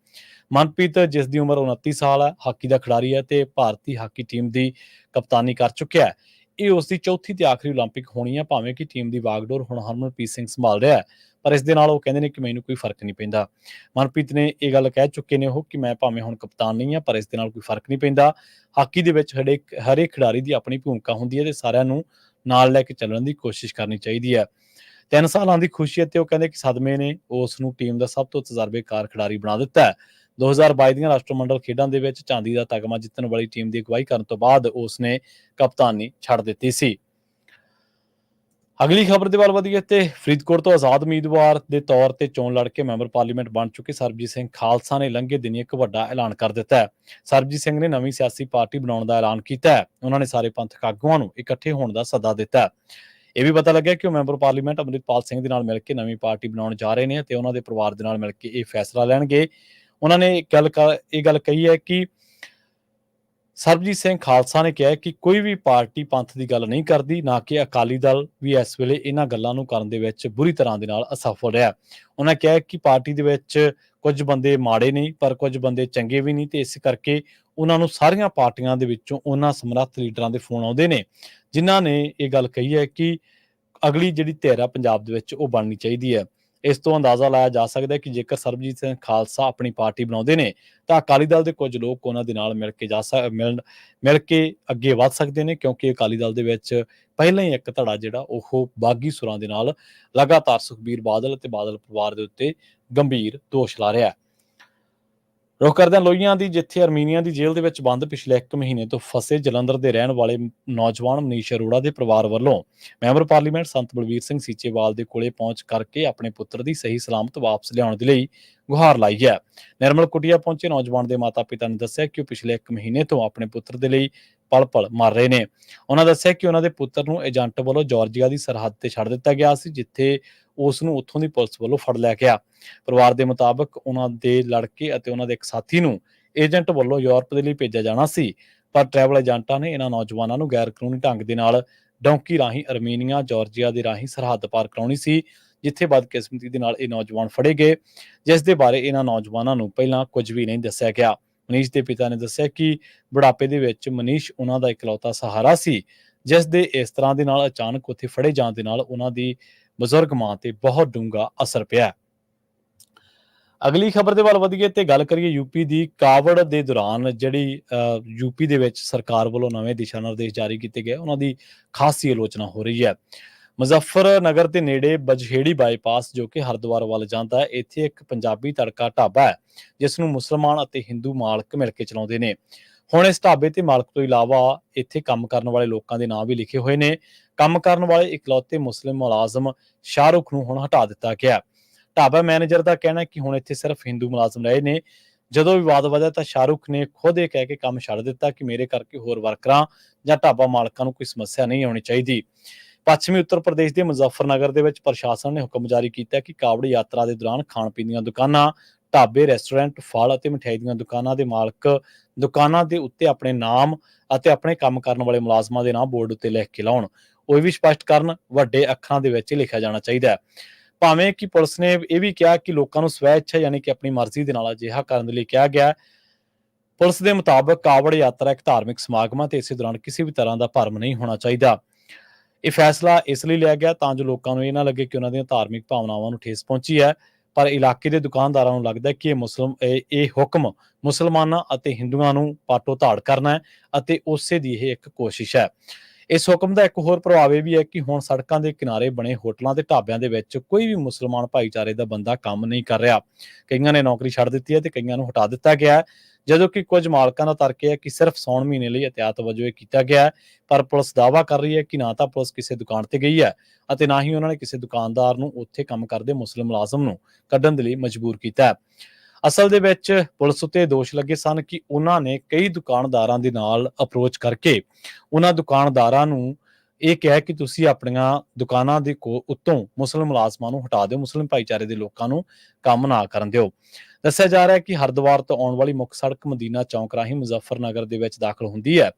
ਮਨਪ੍ਰੀਤ, ਜਿਸ ਦੀ ਉਮਰ 29 ਸਾਲ ਹੈ, ਹਾਕੀ ਦਾ ਖਿਡਾਰੀ ਹੈ ਤੇ ਭਾਰਤੀ ਹਾਕੀ ਟੀਮ ਦੀ ਕਪਤਾਨੀ ਕਰ ਚੁੱਕਿਆ ਹੈ। ਇਹ ਉਸ ਦੀ ਚੌਥੀ ਤੇ ਆਖਰੀ ਓਲੰਪਿਕ ਹੋਣੀ ਹੈ। ਭਾਵੇਂ ਕਿ ਟੀਮ ਦੀ ਵਾਗਡੋਰ ਹੁਣ ਹਰਮਨਪ੍ਰੀਤ ਸਿੰਘ ਸੰਭਾਲ ਰਿਹਾ ਹੈ, ਪਰ ਇਸ ਦੇ ਨਾਲ ਉਹ ਕਹਿੰਦੇ ਨੇ ਕਿ ਮੈਨੂੰ ਕੋਈ ਫਰਕ ਨਹੀਂ ਪੈਂਦਾ। ਮਨਪ੍ਰੀਤ ਨੇ ਇਹ ਗੱਲ ਕਹਿ ਚੁੱਕੇ ਨੇ ਉਹ ਕਿ ਮੈਂ ਭਾਵੇਂ ਹੁਣ ਕਪਤਾਨ ਨਹੀਂ ਹਾਂ, ਪਰ ਇਸ ਦੇ ਨਾਲ ਕੋਈ ਫਰਕ ਨਹੀਂ ਪੈਂਦਾ। ਹਾਕੀ ਦੇ ਵਿੱਚ ਹਰੇਕ ਖਿਡਾਰੀ ਦੀ ਆਪਣੀ ਭੂਮਿਕਾ ਹੁੰਦੀ ਹੈ ਤੇ ਸਾਰਿਆਂ ਨੂੰ ਨਾਲ ਲੈ ਕੇ ਚੱਲਣ ਦੀ ਕੋਸ਼ਿਸ਼ ਕਰਨੀ ਚਾਹੀਦੀ ਹੈ। 3 ਸਾਲਾਂ ਦੀ ਖੁਸ਼ੀ ਅਤੇ ਉਹ ਕਹਿੰਦੇ ਕਿ ਸਦਮੇ ਨੇ ਉਸ ਨੂੰ ਟੀਮ ਦਾ ਸਭ ਤੋਂ ਤਜਰਬੇਕਾਰ ਖਿਡਾਰੀ ਬਣਾ ਦਿੱਤਾ ਹੈ। 2022 ਦੀਆਂ ਰਾਸ਼ਟਰਮੰਡਲ ਖੇਡਾਂ ਦੇ ਵਿੱਚ ਚਾਂਦੀ ਦਾ ਤਗਮਾ ਜਿੱਤਣ ਵਾਲੀ ਟੀਮ ਦੀ ਅਗਵਾਈ ਕਰਨ ਤੋਂ ਬਾਅਦ ਉਸ ਨੇ ਕਪਤਾਨੀ ਛੱਡ ਦਿੱਤੀ ਸੀ। ਅਗਲੀ ਖਬਰ ਦੇ ਵੱਲ ਵਧੀਏ ਤੇ ਫਰੀਦਕੋਟ ਤੋਂ ਆਜ਼ਾਦ ਉਮੀਦਵਾਰ ਦੇ ਤੌਰ ਤੇ ਚੋਣ ਲੜ ਕੇ ਮੈਂਬਰ ਪਾਰਲੀਮੈਂਟ ਬਣ ਚੁੱਕੇ ਸਰਬਜੀਤ ਸਿੰਘ ਖਾਲਸਾ ਨੇ ਲੰਘੇ ਦਿਨੀ ਇੱਕ ਵੱਡਾ ਐਲਾਨ ਕਰ ਦਿੱਤਾ ਹੈ। ਸਰਬਜੀਤ ਸਿੰਘ ਨੇ ਨਵੀਂ ਸਿਆਸੀ ਪਾਰਟੀ ਬਣਾਉਣ ਦਾ ਐਲਾਨ ਕੀਤਾ ਹੈ। ਉਹਨਾਂ ਨੇ ਸਾਰੇ ਪੰਥਕ ਆਗੂਆਂ ਨੂੰ ਇਕੱਠੇ ਹੋਣ ਦਾ ਸੱਦਾ ਦਿੱਤਾ ਹੈ। ਇਹ ਵੀ ਪਤਾ ਲੱਗਿਆ ਕਿ ਉਹ ਮੈਂਬਰ ਪਾਰਲੀਮੈਂਟ ਅੰਮ੍ਰਿਤਪਾਲ ਸਿੰਘ ਦੇ ਨਾਲ ਮਿਲ ਕੇ ਨਵੀਂ ਪਾਰਟੀ ਬਣਾਉਣ ਜਾ ਰਹੇ ਨੇ ਅਤੇ ਉਹਨਾਂ ਦੇ ਪਰਿਵਾਰ ਦੇ ਨਾਲ ਮਿਲ ਕੇ ਇਹ ਫੈਸਲਾ ਲੈਣਗੇ। ਉਹਨਾਂ ਨੇ ਇਹ ਗੱਲ ਕਹੀ ਹੈ ਕਿ ਸਰਬਜੀਤ ਸਿੰਘ ਖਾਲਸਾ ਨੇ ਕਿਹਾ ਕਿ ਕੋਈ ਵੀ ਪਾਰਟੀ ਪੰਥ ਦੀ ਗੱਲ ਨਹੀਂ ਕਰਦੀ, ਨਾ ਕਿ ਅਕਾਲੀ ਦਲ ਵੀ ਇਸ ਵੇਲੇ ਇਹਨਾਂ ਗੱਲਾਂ ਨੂੰ ਕਰਨ ਦੇ ਵਿੱਚ ਬੁਰੀ ਤਰ੍ਹਾਂ ਦੇ ਨਾਲ ਅਸਫਲ ਰਿਹਾ। ਉਹਨਾਂ ਕਿਹਾ ਕਿ ਪਾਰਟੀ ਦੇ ਵਿੱਚ ਕੁਝ ਬੰਦੇ ਮਾੜੇ ਨਹੀਂ, ਪਰ ਕੁਝ ਬੰਦੇ ਚੰਗੇ ਵੀ ਨਹੀਂ ਤੇ ਇਸ ਕਰਕੇ ਉਹਨਾਂ ਨੂੰ ਸਾਰੀਆਂ ਪਾਰਟੀਆਂ ਦੇ ਵਿੱਚੋਂ ਉਹਨਾਂ ਸਮਰੱਥ ਲੀਡਰਾਂ ਦੇ ਫੋਨ ਆਉਂਦੇ ਨੇ, ਜਿਨ੍ਹਾਂ ਨੇ ਇਹ ਗੱਲ ਕਹੀ ਹੈ ਕਿ ਅਗਲੀ ਜਿਹੜੀ ਧਿਰ ਆ ਪੰਜਾਬ ਦੇ ਵਿੱਚ ਉਹ ਬਣਨੀ ਚਾਹੀਦੀ ਹੈ। ਇਸ ਤੋਂ ਅੰਦਾਜ਼ਾ ਲਾਇਆ ਜਾ ਸਕਦਾ ਹੈ ਕਿ ਜੇਕਰ ਸਰਬਜੀਤ ਸਿੰਘ ਖਾਲਸਾ ਆਪਣੀ ਪਾਰਟੀ ਬਣਾਉਂਦੇ ਨੇ ਤਾਂ ਅਕਾਲੀ ਦਲ ਦੇ ਕੁਝ ਲੋਕ ਉਹਨਾਂ ਦੇ ਨਾਲ ਮਿਲ ਕੇ ਅੱਗੇ ਵਧ ਸਕਦੇ ਨੇ, ਕਿਉਂਕਿ ਅਕਾਲੀ ਦਲ ਦੇ ਵਿੱਚ ਪਹਿਲਾਂ ਹੀ ਇੱਕ ਧੜਾ ਜਿਹੜਾ ਉਹ ਬਾਗੀ ਸੁਰਾਂ ਦੇ ਨਾਲ ਲਗਾਤਾਰ ਸੁਖਬੀਰ ਬਾਦਲ ਅਤੇ ਬਾਦਲ ਪਰਿਵਾਰ ਦੇ ਉੱਤੇ ਗੰਭੀਰ ਦੋਸ਼ ਲਾ ਰਿਹਾ ਹੈ। ਰੁੱਖ ਕਰਦੇ ਹਾਂ ਲੋਹੀਆਂ ਦੀ, ਜਿੱਥੇ ਅਰਮੀਨੀਆ ਦੀ ਜੇਲ੍ਹ ਦੇ ਵਿੱਚ ਬੰਦ ਪਿਛਲੇ 1 ਮਹੀਨੇ ਤੋਂ ਫਸੇ ਜਲੰਧਰ ਦੇ ਰਹਿਣ ਵਾਲੇ ਨੌਜਵਾਨ ਮਨੀਸ਼ ਅਰੋੜਾ ਦੇ ਪਰਿਵਾਰ ਵੱਲੋਂ ਮੈਂਬਰ ਪਾਰਲੀਮੈਂਟ ਸੰਤ ਬਲਵੀਰ ਸਿੰਘ ਸੀਚੇਵਾਲ ਦੇ ਕੋਲੇ ਪਹੁੰਚ ਕਰਕੇ ਆਪਣੇ ਪੁੱਤਰ ਦੀ ਸਹੀ ਸਲਾਮਤ ਵਾਪਸ ਲਿਆਉਣ ਦੇ ਲਈ ਗੁਹਾਰ ਲਾਈ ਹੈ। ਨਿਰਮਲ ਕੁਟੀਆ ਪਹੁੰਚੇ ਨੌਜਵਾਨ ਦੇ ਮਾਤਾ-ਪਿਤਾ ਨੇ ਦੱਸਿਆ ਕਿ ਉਹ ਪਿਛਲੇ 1 ਮਹੀਨੇ ਤੋਂ ਆਪਣੇ ਪੁੱਤਰ ਦੇ ਲਈ ਪਲ-ਪਲ ਮਰ ਰਹੇ ਨੇ। ਉਹਨਾਂ ਦੱਸਿਆ ਕਿ ਉਹਨਾਂ ਦੇ ਪੁੱਤਰ ਨੂੰ ਏਜੰਟ ਵੱਲੋਂ ਜਾਰਜੀਆ ਦੀ ਸਰਹੱਦ ਤੇ ਛੱਡ ਦਿੱਤਾ ਗਿਆ ਸੀ, ਜਿੱਥੇ ਉਸ ਨੂੰ ਉੱਥੋਂ ਦੀ ਪੁਲਿਸ ਵੱਲੋਂ ਫੜ ਲਿਆ ਗਿਆ। ਪਰਿਵਾਰ ਦੇ ਮੁਤਾਬਕ ਉਹਨਾਂ ਦੇ ਲੜਕੇ ਅਤੇ ਉਹਨਾਂ ਦੇ ਇੱਕ ਸਾਥੀ ਨੂੰ ਏਜੰਟ ਵੱਲੋਂ ਯੂਰਪ ਦੇ ਲਈ ਭੇਜਿਆ ਜਾਣਾ ਸੀ, ਪਰ ਟਰੈਵਲ ਏਜੰਟਾਂ ਨੇ ਇਹਨਾਂ ਨੌਜਵਾਨਾਂ ਨੂੰ ਗੈਰ ਕਾਨੂੰਨੀ ਢੰਗ ਦੇ ਨਾਲ ਡੌਂਕੀ ਰਾਹੀਂ ਅਰਮੀਨੀਆ, ਜਾਰਜੀਆ ਦੇ ਰਾਹੀਂ ਸਰਹੱਦ ਪਾਰ ਕਰਾਉਣੀ ਸੀ, ਜਿੱਥੇ ਬਦਕਿਸਮਤੀ ਦੇ ਨਾਲ ਇਹ ਨੌਜਵਾਨ ਫੜੇ ਗਏ, ਜਿਸ ਦੇ ਬਾਰੇ ਇਹਨਾਂ ਨੌਜਵਾਨਾਂ ਨੂੰ ਪਹਿਲਾਂ ਕੁਝ ਵੀ ਨਹੀਂ ਦੱਸਿਆ ਗਿਆ। ਮਨੀਸ਼ ਦੇ ਪਿਤਾ ਨੇ ਦੱਸਿਆ ਕਿ ਬੁਢਾਪੇ ਦੇ ਵਿੱਚ ਮਨੀਸ਼ ਉਹਨਾਂ ਦਾ ਇਕਲੌਤਾ ਸਹਾਰਾ ਸੀ, ਜਿਸ ਦੇ ਇਸ ਤਰ੍ਹਾਂ ਦੇ ਨਾਲ ਅਚਾਨਕ ਉੱਥੇ ਫੜੇ ਜਾਣ ਦੇ ਨਾਲ ਉਹਨਾਂ ਦੀ ਬਜ਼ੁਰਗ ਮਾਂ ਤੇ ਬਹੁਤ ਡੂੰਘਾ ਅਸਰ ਪਿਆ। ਅਗਲੀ ਖਬਰ ਦੇ ਵੱਲ ਵਧੀਏ ਤੇ ਗੱਲ ਕਰੀਏ ਯੂਪੀ ਦੀ। ਕਾਵੜ ਦੇ ਦੌਰਾਨ ਜਿਹੜੀ ਯੂਪੀ ਦੇ ਵਿੱਚ ਸਰਕਾਰ ਵੱਲੋਂ ਨਵੇਂ ਦਿਸ਼ਾ ਨਿਰਦੇਸ਼ ਜਾਰੀ ਕੀਤੇ ਗਏ, ਉਹਨਾਂ ਦੀ ਖਾਸੀ ਆਲੋਚਨਾ ਹੋ ਰਹੀ ਹੈ। ਮੁਜ਼ੱਫਰਨਗਰ ਦੇ ਨੇੜੇ ਬਜਹੇੜੀ ਬਾਈਪਾਸ ਜੋ ਕਿ ਹਰਿਦੁਆਰ ਵੱਲ ਜਾਂਦਾ ਹੈ, ਇੱਥੇ ਇੱਕ ਪੰਜਾਬੀ ਤੜਕਾ ਢਾਬਾ ਹੈ, ਜਿਸ ਨੂੰ ਮੁਸਲਮਾਨ ਅਤੇ ਹਿੰਦੂ ਮਾਲਕ ਮਿਲ ਕੇ ਚਲਾਉਂਦੇ ਨੇ। ਹੁਣ ਇਸ ਢਾਬੇ ਤੇ ਮਾਲਕ ਤੋਂ ਇਲਾਵਾ ਇੱਥੇ ਕੰਮ ਕਰਨ ਵਾਲੇ ਲੋਕਾਂ ਦੇ ਨਾਂ ਵੀ ਲਿਖੇ ਹੋਏ ਨੇ। ਕੰਮ ਕਰਨ ਵਾਲੇ ਇਕਲੌਤੇ ਮੁਸਲਿਮ ਮੁਲਾਜ਼ਮ ਸ਼ਾਹਰੁਖ ਨੂੰ ਹੁਣ ਹਟਾ ਦਿੱਤਾ ਗਿਆ। ਢਾਬਾ ਮੈਨੇਜਰ ਦਾ ਕਹਿਣਾ ਹੈ ਕਿ ਹੁਣ ਇੱਥੇ ਸਿਰਫ ਹਿੰਦੂ ਮੁਲਾਜ਼ਮ ਰਹੇ ਨੇ। ਜਦੋਂ ਵਿਵਾਦ ਵਧਿਆ ਤਾਂ ਸ਼ਾਹਰੁਖ ਨੇ ਖੁਦ ਇਹ ਕਹਿ ਕੇ ਕੰਮ ਛੱਡ ਦਿੱਤਾ ਕਿ ਮੇਰੇ ਕਰਕੇ ਹੋਰ ਵਰਕਰਾਂ ਜਾਂ ਢਾਬਾ ਮਾਲਕਾਂ ਨੂੰ ਕੋਈ ਸਮੱਸਿਆ ਨਹੀਂ ਆਉਣੀ ਚਾਹੀਦੀ। ਪੱਛਮੀ ਉੱਤਰ ਪ੍ਰਦੇਸ਼ ਦੇ ਮੁਜ਼ੱਫਰਨਗਰ ਦੇ ਵਿੱਚ ਪ੍ਰਸ਼ਾਸਨ ਨੇ ਹੁਕਮ ਜਾਰੀ ਕੀਤਾ ਕਿ ਕਾਵੜ ਯਾਤਰਾ ਦੇ ਦੌਰਾਨ ਖਾਣ ਪੀਣ ਦੀਆਂ ਦੁਕਾਨਾਂ, ਢਾਬੇ, ਰੈਸਟੋਰੈਂਟ, ਫਲ ਅਤੇ ਮਠਿਆਈ ਦੀਆਂ ਦੁਕਾਨਾਂ ਦੇ ਮਾਲਕ ਦੁਕਾਨਾਂ ਦੇ ਉੱਤੇ ਆਪਣੇ ਨਾਮ ਅਤੇ ਆਪਣੇ ਕੰਮ ਕਰਨ ਵਾਲੇ ਮੁਲਾਜ਼ਮਾਂ ਦੇ ਨਾਮ ਬੋਰਡ ਉੱਤੇ ਲਿਖ ਕੇ ਲਾਉਣ। ਉਹ ਵੀ ਸਪਸ਼ਟ ਕਰਨ, ਵੱਡੇ ਅੱਖਰਾਂ ਦੇ ਵਿੱਚ ਲਿਖਿਆ ਜਾਣਾ ਚਾਹੀਦਾ ਹੈ। ਭਾਵੇਂ ਕਿ ਪੁਲਿਸ ਨੇ ਇਹ ਵੀ ਕਿਹਾ ਕਿ ਲੋਕਾਂ ਨੂੰ ਸਵੈ ਇੱਛਾ ਯਾਨੀ ਕਿ ਆਪਣੀ ਮਰਜ਼ੀ ਦੇ ਨਾਲ ਅਜਿਹਾ ਕਰਨ ਦੇ ਲਈ ਕਿਹਾ ਗਿਆ। ਪੁਲਿਸ ਦੇ ਮੁਤਾਬਕ ਕਾਵੜ ਯਾਤਰਾ ਇੱਕ ਧਾਰਮਿਕ ਸਮਾਗਮ ਹੈ ਤੇ ਇਸੇ ਦੌਰਾਨ ਕਿਸੇ ਵੀ ਤਰ੍ਹਾਂ ਦਾ ਭਰਮ ਨਹੀਂ ਹੋਣਾ ਚਾਹੀਦਾ। ਇਹ ਫੈਸਲਾ ਇਸ ਲਈ ਲਿਆ ਗਿਆ ਤਾਂ ਜੋ ਲੋਕਾਂ ਨੂੰ ਇਹ ਨਾ ਲੱਗੇ ਕਿ ਉਹਨਾਂ ਦੀਆਂ ਧਾਰਮਿਕ ਭਾਵਨਾਵਾਂ ਨੂੰ ਠੇਸ ਪਹੁੰਚੀ ਹੈ, ਪਰ ਇਲਾਕੇ ਦੇ ਦੁਕਾਨਦਾਰਾਂ ਨੂੰ ਲੱਗਦਾ ਹੈ ਕਿ ਇਹ ਹੁਕਮ ਮੁਸਲਮਾਨਾਂ ਅਤੇ ਹਿੰਦੂਆਂ ਨੂੰ ਪਾਟੋ ਧਾੜ ਕਰਨਾ ਹੈ ਅਤੇ ਉਸੇ ਦੀ ਇਹ ਇੱਕ ਕੋਸ਼ਿਸ਼ ਹੈ। ਇਸ ਹੁਕਮ ਦਾ ਇੱਕ ਹੋਰ ਪ੍ਰਭਾਵ ਇਹ ਵੀ ਹੈ ਕਿ ਹੁਣ ਸੜਕਾਂ ਦੇ ਕਿਨਾਰੇ ਬਣੇ ਹੋਟਲਾਂ ਤੇ ਢਾਬਿਆਂ ਦੇ ਵਿੱਚ ਕੋਈ ਵੀ ਮੁਸਲਮਾਨ ਭਾਈਚਾਰੇ ਦਾ ਬੰਦਾ ਕੰਮ ਨਹੀਂ ਕਰ ਰਿਹਾ। ਕਈਆਂ ਨੇ ਨੌਕਰੀ ਛੱਡ ਦਿੱਤੀ ਹੈ ਤੇ ਕਈਆਂ ਨੂੰ ਹਟਾ ਦਿੱਤਾ ਗਿਆ ਹੈ, ਜਦੋਂ ਕਿ ਕੁਝ ਮਾਲਕਾਂ ਦਾ ਤਰਕ ਹੈ ਕਿ ਸਿਰਫ ਸਾਉਣ ਮਹੀਨੇ ਲਈ ਇhtiyat ਵਜੋਂ ਇਹ ਕੀਤਾ ਗਿਆ ਹੈ। ਪਰ ਪੁਲਿਸ ਦਾਅਵਾ ਕਰ ਰਹੀ ਹੈ ਕਿ ਨਾ ਤਾਂ ਪੁਲਿਸ ਕਿਸੇ ਦੁਕਾਨ ਤੇ ਗਈ ਹੈ ਅਤੇ ਨਾ ਹੀ ਉਹਨਾਂ ਨੇ ਕਿਸੇ ਦੁਕਾਨਦਾਰ ਨੂੰ ਉੱਥੇ ਕੰਮ ਕਰਦੇ ਮੁਸਲਿਮ ਮੁਲਾਜ਼ਮ ਨੂੰ ਕੱਢਣ ਦੇ ਲਈ ਮਜਬੂਰ ਕੀਤਾ ਹੈ। ਅਸਲ ਦੇ ਵਿੱਚ ਪੁਲਿਸ ਉੱਤੇ ਦੋਸ਼ ਲੱਗੇ ਸਨ ਕਿ ਉਹਨਾਂ ਨੇ ਕਈ ਦੁਕਾਨਦਾਰਾਂ ਦੇ ਨਾਲ ਅਪਰੋਚ ਕਰਕੇ ਉਹਨਾਂ ਦੁਕਾਨਦਾਰਾਂ ਨੂੰ ਇਹ ਕਿਹਾ ਕਿ ਤੁਸੀਂ ਆਪਣੀਆਂ ਦੁਕਾਨਾਂ ਦੇ ਉੱਤੋਂ ਮੁਸਲਿਮ ਮੁਲਾਜ਼ਮਾਂ ਨੂੰ ਹਟਾ ਦਿਓ, ਮੁਸਲਿਮ ਭਾਈਚਾਰੇ ਦੇ ਲੋਕਾਂ ਨੂੰ ਕੰਮ ਨਾ ਕਰਨ ਦਿਓ। ਦੱਸਿਆ ਜਾ ਰਿਹਾ ਹੈ ਕਿ ਹਰਿਦੁਆਰ ਤੋਂ ਆਉਣ ਵਾਲੀ ਮੁੱਖ ਸੜਕ ਮਦੀਨਾ ਚੌਂਕ ਰਾਹੀਂ ਮੁਜ਼ੱਫਰਨਗਰ ਦੇ ਵਿੱਚ ਦਾਖਲ ਹੁੰਦੀ ਹੈ।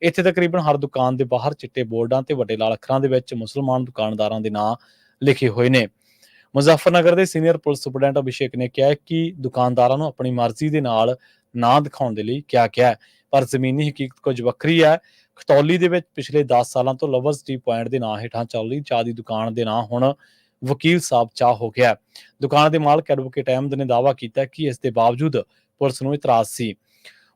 ਇੱਥੇ ਤਕਰੀਬਨ ਹਰ ਦੁਕਾਨ ਦੇ ਬਾਹਰ ਚਿੱਟੇ ਬੋਰਡਾਂ ਤੇ ਵੱਡੇ ਲਾਲ ਅੱਖਰਾਂ ਦੇ ਵਿੱਚ ਮੁਸਲਮਾਨ ਦੁਕਾਨਦਾਰਾਂ ਦੇ ਨਾਂ ਲਿਖੇ ਹੋਏ ਨੇ। ਮੁਜ਼ੱਫਰਨਗਰ ਦੇ ਸੀਨੀਅਰ ਪੁਲਿਸ ਸੁਪਰਡੈਂਟ ਅਭਿਸ਼ੇਕ ਨੇ ਕਿਹਾ ਕਿ ਦੁਕਾਨਦਾਰਾਂ ਨੂੰ ਆਪਣੀ ਮਰਜ਼ੀ ਦੇ ਨਾਲ ਨਾਂ ਦਿਖਾਉਣ ਦੇ ਲਈ ਕਿਹਾ ਗਿਆ, ਪਰ ਜ਼ਮੀਨੀ ਹਕੀਕਤ ਕੁਝ ਵੱਖਰੀ ਹੈ। ਖਤੌਲੀ ਦੇ ਵਿੱਚ ਪਿਛਲੇ 10 ਸਾਲਾਂ ਤੋਂ ਲਵਰਸ ਟੀ ਪੁਆਇੰਟ ਦੇ ਨਾਂ ਹੇਠਾਂ ਚੱਲ ਰਹੀ ਚਾਹ ਦੀ ਦੁਕਾਨ ਦੇ ਨਾਂ ਹੁਣ ਵਕੀਲ ਸਾਹਿਬ ਚਾਹ ਹੋ ਗਿਆ। ਦੁਕਾਨ ਦੇ ਮਾਲਕ ਐਡਵੋਕੇਟ ਅਹਿਮਦ ਨੇ ਦਾਅਵਾ ਕੀਤਾ ਕਿ ਇਸ ਦੇ ਬਾਵਜੂਦ ਪੁਲਿਸ ਨੂੰ ਇਤਰਾਜ਼ ਸੀ।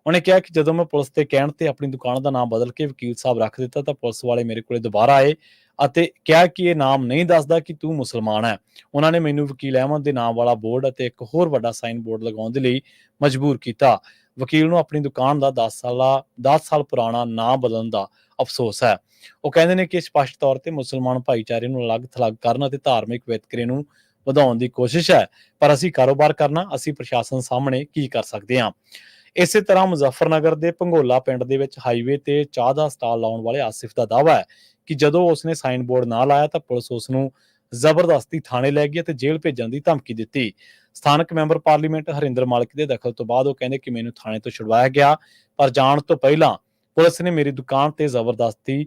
ਉਹਨੇ ਕਿਹਾ ਕਿ ਜਦੋਂ ਮੈਂ ਪੁਲਿਸ ਦੇ ਕਹਿਣ ਤੇ ਆਪਣੀ ਦੁਕਾਨ ਦਾ ਨਾਮ ਬਦਲ ਕੇ ਵਕੀਲ ਸਾਹਿਬ ਰੱਖ ਦਿੱਤਾ ਤਾਂ ਪੁਲਿਸ ਵਾਲੇ ਮੇਰੇ ਕੋਲੇ ਦੁਬਾਰਾ ਆਏ ਅਤੇ ਕਿਹਾ ਕਿ ਇਹ ਨਾਮ ਨਹੀਂ ਦੱਸਦਾ ਕਿ ਤੂੰ ਮੁਸਲਮਾਨ ਹੈ। ਉਹਨਾਂ ਨੇ ਮੈਨੂੰ ਵਕੀਲ ਅਹਿਮਦ ਦੇ ਨਾਮ ਵਾਲਾ ਬੋਰਡ ਅਤੇ ਇੱਕ ਹੋਰ ਵੱਡਾ ਸਾਈਨ ਬੋਰਡ ਲਗਾਉਣ ਦੇ ਲਈ ਮਜਬੂਰ ਕੀਤਾ। ਵਕੀਲ ਨੂੰ ਆਪਣੀ ਦੁਕਾਨ ਦਾ 10 ਸਾਲ ਪੁਰਾਣਾ ਨਾਂ ਬਦਲਣ ਦਾ ਅਫਸੋਸ ਹੈ। ਉਹ ਕਹਿੰਦੇ ਨੇ ਕਿ ਸਪਸ਼ਟ ਤੌਰ ਤੇ ਮੁਸਲਮਾਨ ਭਾਈਚਾਰੇ ਨੂੰ ਅਲੱਗ-ਥਲੱਗ ਕਰਨ ਅਤੇ ਧਾਰਮਿਕ ਵਿਤਕਰੇ ਨੂੰ ਵਧਾਉਣ ਦੀ ਕੋਸ਼ਿਸ਼ ਹੈ, ਪਰ ਅਸੀਂ ਕਾਰੋਬਾਰ ਕਰਨਾ, ਅਸੀਂ ਪ੍ਰਸ਼ਾਸਨ ਸਾਹਮਣੇ ਕੀ ਕਰ ਸਕਦੇ ਹਾਂ। ਇਸੇ ਤਰ੍ਹਾਂ ਮੁਜ਼ੱਫਰਨਗਰ ਦੇ ਭੰਗੋਲਾ ਪਿੰਡ ਦੇ ਵਿੱਚ ਹਾਈਵੇ ਤੇ ਚਾਹ ਦਾ ਸਟਾਲ ਲਾਉਣ ਵਾਲੇ ਆਸਿਫ ਦਾ ਦਾਅਵਾ ਹੈ ਕਿ ਜਦੋਂ ਉਸਨੇ ਸਾਈਨ ਬੋਰਡ ਨਾ ਲਾਇਆ ਤਾਂ ਪੁਲਿਸ ਉਸ ਨੂੰ ਜ਼ਬਰਦਸਤੀ ਥਾਣੇ ਲੈ ਗਈ ਅਤੇ ਜੇਲ੍ਹ ਭੇਜਣ ਦੀ ਧਮਕੀ ਦਿੱਤੀ। ਸਥਾਨਕ ਮੈਂਬਰ ਪਾਰਲੀਮੈਂਟ ਹਰਿੰਦਰ ਮਾਲਕ ਦੇ ਦਖਲ ਤੋਂ ਬਾਅਦ ਉਹ ਕਹਿੰਦੇ ਕਿ ਮੈਨੂੰ ਥਾਣੇ ਤੋਂ ਛੁਡਵਾਇਆ ਗਿਆ, ਪਰ ਜਾਣ ਤੋਂ ਪਹਿਲਾਂ ਪੁਲਿਸ ਨੇ ਮੇਰੀ ਦੁਕਾਨ ਤੇ ਜ਼ਬਰਦਸਤੀ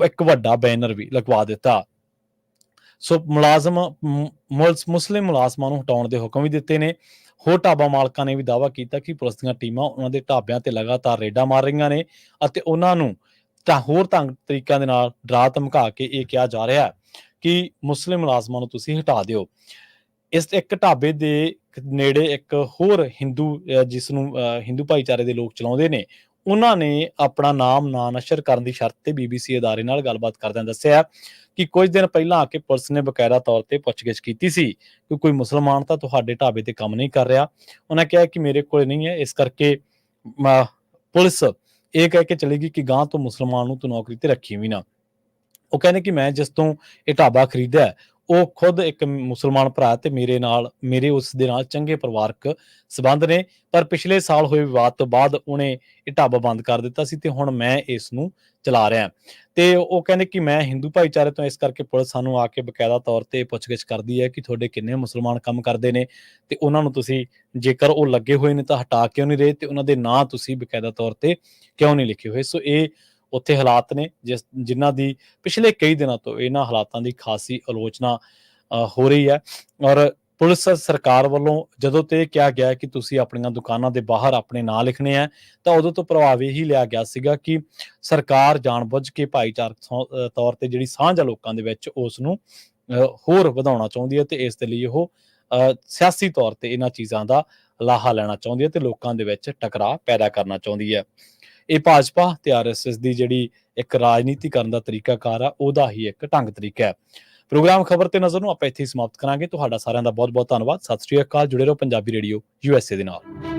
ਇੱਕ ਵੱਡਾ ਬੈਨਰ ਵੀ ਲਗਵਾ ਦਿੱਤਾ। ਸੋ ਮੁਸਲਿਮ ਮੁਲਾਜ਼ਮਾਂ ਨੂੰ ਹਟਾਉਣ ਦੇ ਹੁਕਮ ਵੀ ਦਿੱਤੇ ਨੇ। ਹੋਰ ਢਾਬਾ ਮਾਲਕਾਂ ਨੇ ਵੀ ਦਾਅਵਾ ਕੀਤਾ ਕਿ ਪੁਲਿਸ ਦੀਆਂ ਟੀਮਾਂ ਉਹਨਾਂ ਦੇ ਢਾਬਿਆਂ ਤੇ ਲਗਾਤਾਰ ਰੇਡਾਂ ਮਾਰ ਰਹੀਆਂ ਨੇ ਅਤੇ ਉਹਨਾਂ ਨੂੰ ਹੋਰ ਤਰੀਕਿਆਂ ਦੇ ਨਾਲ ਡਰਾ ਧਮਕਾ ਕੇ ਇਹ ਕਿਹਾ ਜਾ ਰਿਹਾ ਕਿ ਮੁਸਲਿਮ ਮੁਲਾਜ਼ਮਾਂ ਨੂੰ ਤੁਸੀਂ ਹਟਾ ਦਿਓ। ਇਸ ਇੱਕ ਢਾਬੇ ਦੇ ਨੇੜੇ ਇੱਕ ਹੋਰ ਜਿਸ ਨੂੰ ਹਿੰਦੂ ਭਾਈਚਾਰੇ ਦੇ ਲੋਕ ਚਲਾਉਂਦੇ ਨੇ, ਉਹਨਾਂ ਨੇ ਆਪਣਾ ਨਾਮ ਨਾ ਨਸ਼ਰ ਕਰਨ ਦੀ ਸ਼ਰਤ ਤੇ BBC ਅਦਾਰੇ ਨਾਲ ਗੱਲਬਾਤ ਕਰਦਿਆਂ ਦੱਸਿਆ ਕਿ ਕੁਝ ਦਿਨ ਪਹਿਲਾਂ ਆ ਕੇ ਪੁਲਿਸ ਨੇ ਬਕਾਇਦਾ ਤੌਰ ਤੇ ਪੁੱਛਗਿੱਛ ਕੀਤੀ ਸੀ ਕਿ ਕੋਈ ਮੁਸਲਮਾਨ ਤਾਂ ਤੁਹਾਡੇ ਢਾਬੇ ਤੇ ਕੰਮ ਨਹੀਂ ਕਰ ਰਿਹਾ। ਉਹਨਾਂ ਕਿਹਾ ਕਿ ਮੇਰੇ ਕੋਲ ਨਹੀਂ ਹੈ, ਇਸ ਕਰਕੇ ਪੁਲਿਸ ਇਹ ਕਹਿ ਕੇ ਚਲੀ ਗਈ ਕਿ ਗਾਂ ਤੋਂ ਮੁਸਲਮਾਨ ਨੂੰ ਤੂੰ ਨੌਕਰੀ ਤੇ ਰੱਖੀ ਵੀ ਨਾ। ਉਹ ਕਹਿੰਦੇ ਕਿ ਮੈਂ ਜਿਸ ਤੋਂ ਇਹ ਢਾਬਾ ਖਰੀਦਿਆ ਉਹ ਖੁਦ ਇੱਕ ਮੁਸਲਮਾਨ ਭਰਾ ਤੇ ਮੇਰੇ ਉਸ ਦੇ ਨਾਲ ਚੰਗੇ ਪਰਿਵਾਰਕ ਸਬੰਧ ਨੇ, ਪਰ ਪਿਛਲੇ ਸਾਲ ਹੋਏ ਵਿਵਾਦ ਤੋਂ ਬਾਅਦ ਉਹਨੇ ਇਹ ਢਾਬਾ ਬੰਦ ਕਰ ਦਿੱਤਾ ਸੀ ਤੇ ਹੁਣ ਮੈਂ ਇਸ ਨੂੰ ਚਲਾ ਰਿਹਾ। ਤੇ ਉਹ ਕਹਿੰਦੇ ਕਿ ਮੈਂ ਹਿੰਦੂ ਭਾਈਚਾਰੇ ਤੋਂ, ਇਸ ਕਰਕੇ ਪੁਲਿਸ ਸਾਨੂੰ ਆ ਕੇ ਬਕਾਇਦਾ ਤੌਰ ਤੇ ਪੁੱਛਗਿੱਛ ਕਰਦੀ ਹੈ ਕਿ ਤੁਹਾਡੇ ਕਿੰਨੇ ਮੁਸਲਮਾਨ ਕੰਮ ਕਰਦੇ ਨੇ ਤੇ ਉਹਨਾਂ ਨੂੰ ਤੁਸੀਂ, ਜੇਕਰ ਉਹ ਲੱਗੇ ਹੋਏ ਨੇ ਤਾਂ ਹਟਾ ਕਿਉਂ ਨਹੀਂ ਰਹੇ ਤੇ ਉਹਨਾਂ ਦੇ ਨਾਂ ਤੁਸੀਂ ਬਕਾਇਦਾ ਤੌਰ ਤੇ ਕਿਉਂ ਨਹੀਂ ਲਿਖੇ ਹੋਏ। ਸੋ ਇਹ ਉੱਥੇ ਹਾਲਾਤ ਨੇ ਜਿਨ੍ਹਾਂ ਦੀ ਪਿਛਲੇ ਕਈ ਦਿਨਾਂ ਤੋਂ ਇਹਨਾਂ ਹਾਲਾਤਾਂ ਦੀ ਖਾਸੀ ਆਲੋਚਨਾ ਹੋ ਰਹੀ ਹੈ। ਔਰ ਪੁਲਿਸ ਸਰਕਾਰ ਵੱਲੋਂ ਜਦੋਂ ਤੇ ਕਿਹਾ ਗਿਆ ਕਿ ਤੁਸੀਂ ਆਪਣੀਆਂ ਦੁਕਾਨਾਂ ਦੇ ਬਾਹਰ ਆਪਣੇ ਨਾਂ ਲਿਖਣੇ ਆ, ਤਾਂ ਉਦੋਂ ਤੋਂ ਪ੍ਰਭਾਵ ਇਹੀ ਲਿਆ ਗਿਆ ਸੀਗਾ ਕਿ ਸਰਕਾਰ ਜਾਣਬੁੱਝ ਕੇ ਭਾਈਚਾਰਕ ਤੌਰ ਤੇ ਜਿਹੜੀ ਸਾਂਝ ਆ ਲੋਕਾਂ ਦੇ ਵਿੱਚ ਉਸ ਨੂੰ ਹੋਰ ਵਧਾਉਣਾ ਚਾਹੁੰਦੀ ਹੈ ਤੇ ਇਸ ਦੇ ਲਈ ਉਹ ਸਿਆਸੀ ਤੌਰ ਤੇ ਇਹਨਾਂ ਚੀਜ਼ਾਂ ਦਾ ਲਾਹਾ ਲੈਣਾ ਚਾਹੁੰਦੀ ਹੈ ਤੇ ਲੋਕਾਂ ਦੇ ਵਿੱਚ ਟਕਰਾਅ ਪੈਦਾ ਕਰਨਾ ਚਾਹੁੰਦੀ ਹੈ। ਇਹ ਭਾਜਪਾ ਤੇ RSS ਦੀ ਜਿਹੜੀ ਇੱਕ ਰਾਜਨੀਤੀ ਕਰਨ ਦਾ ਤਰੀਕਾਕਾਰ ਆ, ਉਹਦਾ ਹੀ ਇੱਕ ਢੰਗ ਤਰੀਕਾ ਹੈ। ਪ੍ਰੋਗਰਾਮ ਖਬਰ ਤੇ ਨਜ਼ਰ ਨੂੰ ਆਪਾਂ ਇੱਥੇ ਹੀ ਸਮਾਪਤ ਕਰਾਂਗੇ। ਤੁਹਾਡਾ ਸਾਰਿਆਂ ਦਾ ਬਹੁਤ ਬਹੁਤ ਧੰਨਵਾਦ। ਸਤਿ ਸ਼੍ਰੀ ਅਕਾਲ। ਜੁੜੇ ਰਹੋ ਪੰਜਾਬੀ ਰੇਡੀਓ USA ਦੇ ਨਾਲ।